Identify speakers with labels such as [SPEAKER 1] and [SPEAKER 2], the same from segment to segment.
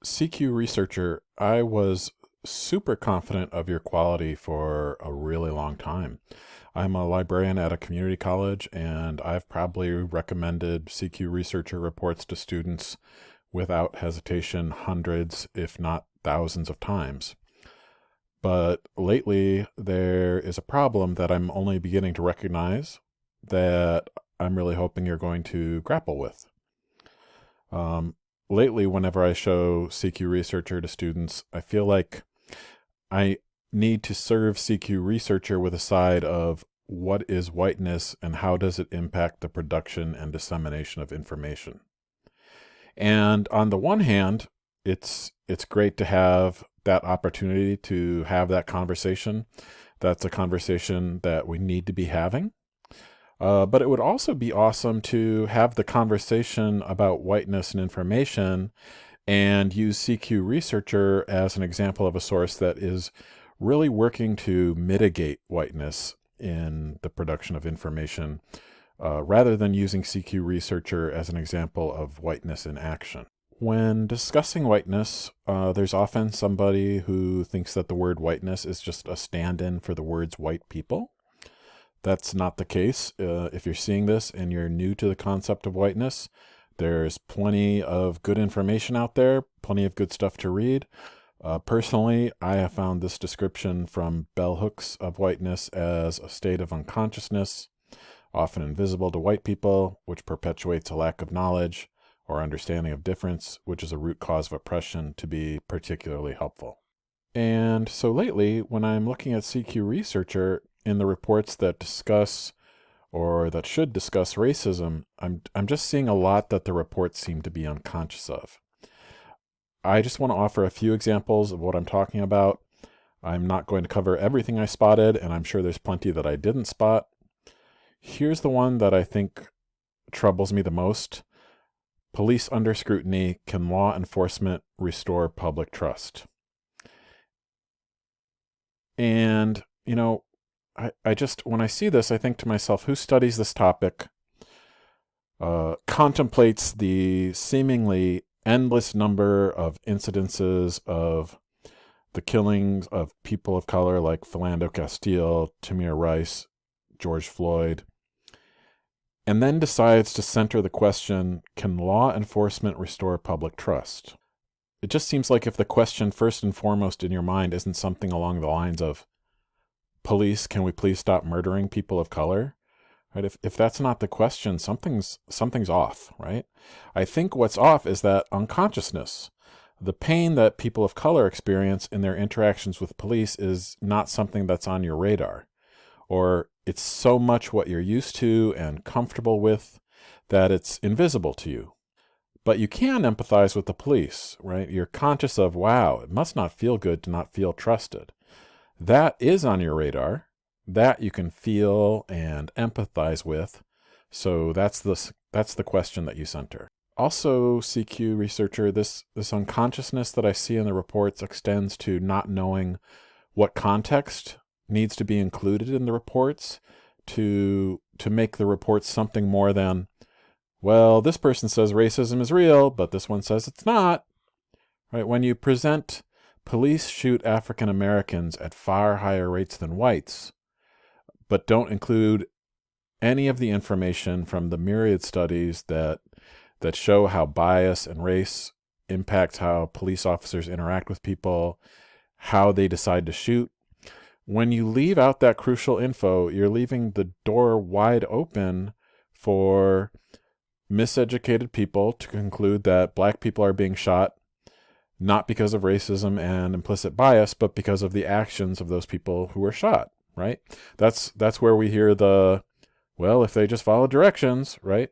[SPEAKER 1] CQ Researcher, I was super confident of your quality for a really long time. I'm a librarian at a community college, and I've probably recommended CQ Researcher reports to students without hesitation hundreds, if not thousands of times. But lately, there is a problem that I'm only beginning to recognize that I'm really hoping you're going to grapple with. Um, Lately, whenever I show CQ Researcher to students, I feel like I need to serve CQ Researcher with a side of what is whiteness and how does it impact the production and dissemination of information. And on the one hand, it's great to have that opportunity to have that conversation. That's a conversation that we need to be having. But it would also be awesome to have the conversation about whiteness and information and use CQ Researcher as an example of a source that is really working to mitigate whiteness in the production of information, rather than using CQ Researcher as an example of whiteness in action. When discussing whiteness, there's often somebody who thinks that the word whiteness is just a stand-in for the words white people. That's not the case. If you're seeing this and you're new to the concept of whiteness, there's plenty of good information out there, plenty of good stuff to read. Personally, I have found this description from bell hooks of whiteness as a state of unconsciousness, often invisible to white people, which perpetuates a lack of knowledge or understanding of difference, which is a root cause of oppression, to be particularly helpful. And so lately, when I'm looking at CQ Researcher in the reports that discuss or that should discuss racism, I'm just seeing a lot that the reports seem to be unconscious of. I just want to offer a few examples of what I'm talking about. I'm not going to cover everything I spotted, and I'm sure there's plenty that I didn't spot. Here's the one that I think troubles me the most. Police under scrutiny, can law enforcement restore public trust? And, I just, when I see this, I think to myself, who studies this topic, contemplates the seemingly endless number of incidences of the killings of people of color like Philando Castile, Tamir Rice, George Floyd, and then decides to center the question, can law enforcement restore public trust? It just seems like if the question first and foremost in your mind isn't something along the lines of, police, can we please stop murdering people of color? Right? If that's not the question, something's off, right? I think what's off is that unconsciousness. The pain that people of color experience in their interactions with police is not something that's on your radar. Or it's so much what you're used to and comfortable with that it's invisible to you. But you can empathize with the police, right? You're conscious of, wow, it must not feel good to not feel trusted. That is on your radar. That you can feel and empathize with. So that's the question that you center. Also, CQ Researcher, this unconsciousness that I see in the reports extends to not knowing what context needs to be included in the reports to make the reports something more than, well, this person says racism is real, but this one says it's not. Right? When you present police shoot African Americans at far higher rates than whites, but don't include any of the information from the myriad studies that show how bias and race impacts how police officers interact with people, how they decide to shoot. When you leave out that crucial info, you're leaving the door wide open for miseducated people to conclude that black people are being shot not because of racism and implicit bias, but because of the actions of those people who were shot, right? That's where we hear well, if they just follow directions, right?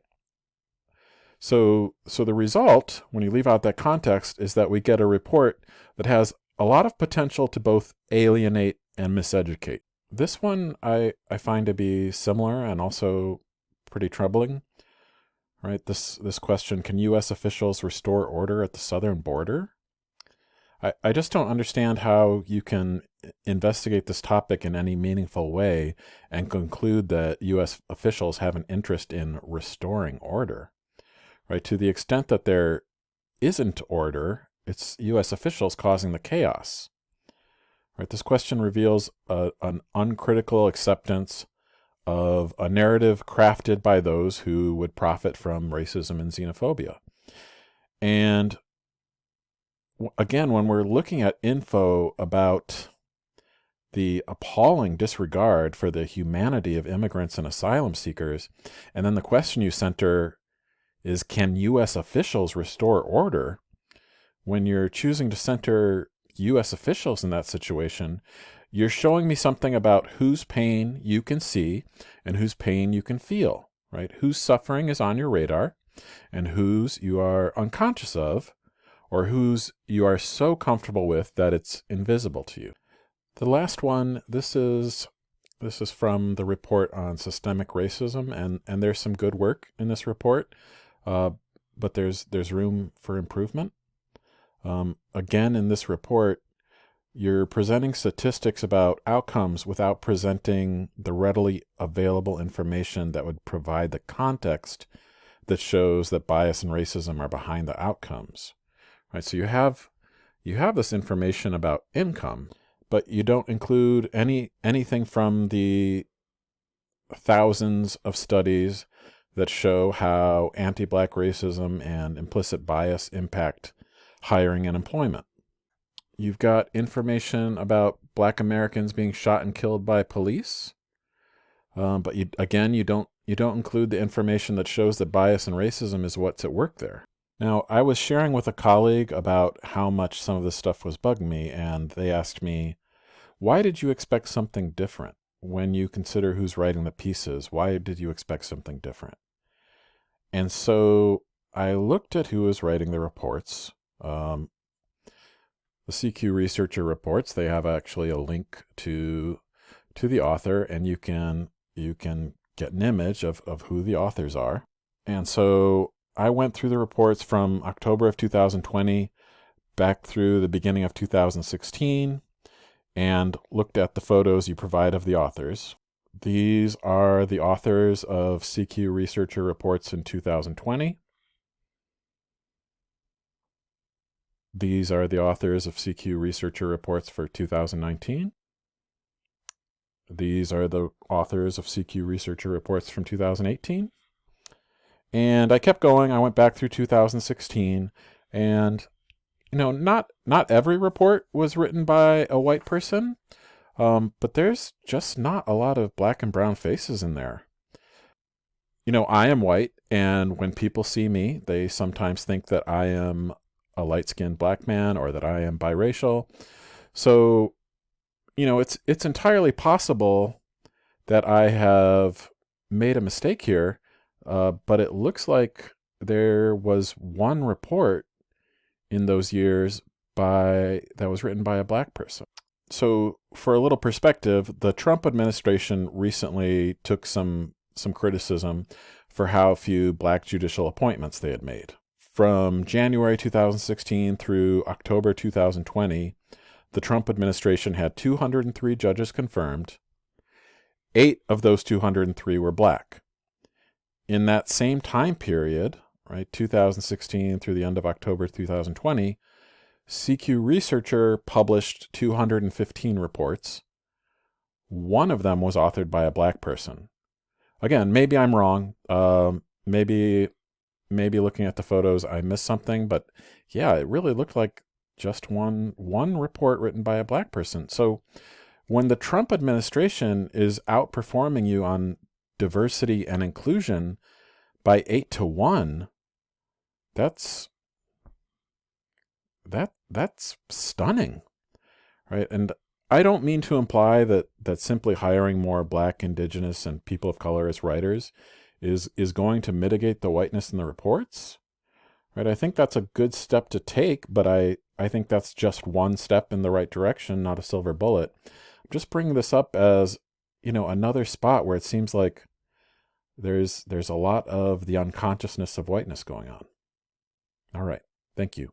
[SPEAKER 1] So the result, when you leave out that context, is that we get a report that has a lot of potential to both alienate and miseducate. This one I find to be similar and also pretty troubling, right? This question, can U.S. officials restore order at the southern border? I just don't understand how you can investigate this topic in any meaningful way and conclude that U.S. officials have an interest in restoring order. Right? To the extent that there isn't order it's U.S. officials causing the chaos. Right? This question reveals an uncritical acceptance of a narrative crafted by those who would profit from racism and xenophobia. And again, when we're looking at info about the appalling disregard for the humanity of immigrants and asylum seekers, and then the question you center is, can U.S. officials restore order? When you're choosing to center U.S. officials in that situation, you're showing me something about whose pain you can see and whose pain you can feel, right? Whose suffering is on your radar and whose you are unconscious of, or whose you are so comfortable with that it's invisible to you. The last one, this is from the report on systemic racism, and there's some good work in this report, but there's room for improvement. Again, in this report, you're presenting statistics about outcomes without presenting the readily available information that would provide the context that shows that bias and racism are behind the outcomes. Right? So you have this information about income, but you don't include anything from the thousands of studies that show how anti-Black racism and implicit bias impact hiring and employment. You've got information about Black Americans being shot and killed by police, but you don't include the information that shows that bias and racism is what's at work there. Now, I was sharing with a colleague about how much some of this stuff was bugging me, and they asked me, why did you expect something different when you consider who's writing the pieces? Why did you expect something different? And so I looked at who was writing the reports. The CQ Researcher reports, they have actually a link to the author, and you can get an image of who the authors are. And so I went through the reports from October of 2020 back through the beginning of 2016 and looked at the photos you provide of the authors. These are the authors of CQ Researcher reports in 2020. These are the authors of CQ Researcher reports for 2019. These are the authors of CQ Researcher reports from 2018. And I kept going. I went back through 2016, and not every report was written by a white person, but there's just not a lot of Black and brown faces in there. I am white, and when people see me, they sometimes think that I am a light-skinned Black man or that I am biracial. So, it's entirely possible that I have made a mistake here, but it looks like there was one report in those years that was written by a Black person. So for a little perspective, the Trump administration recently took some criticism for how few Black judicial appointments they had made. From January 2016 through October 2020, the Trump administration had 203 judges confirmed. 8 of those 203 were Black. In that same time period, right, 2016 through the end of October 2020, CQ Researcher published 215 reports. One of them was authored by a Black person. Again, maybe I'm wrong. Maybe looking at the photos, I missed something, but yeah, it really looked like just one report written by a Black person. So when the Trump administration is outperforming you on diversity and inclusion by 8-1, that's stunning, right? And I don't mean to imply that simply hiring more Black, Indigenous, and people of color as writers is going to mitigate the whiteness in the reports, right? I think that's a good step to take, but I think that's just one step in the right direction, not a silver bullet. I'm just bringing this up as, another spot where it seems like there's a lot of the unconsciousness of whiteness going on. All right. Thank you.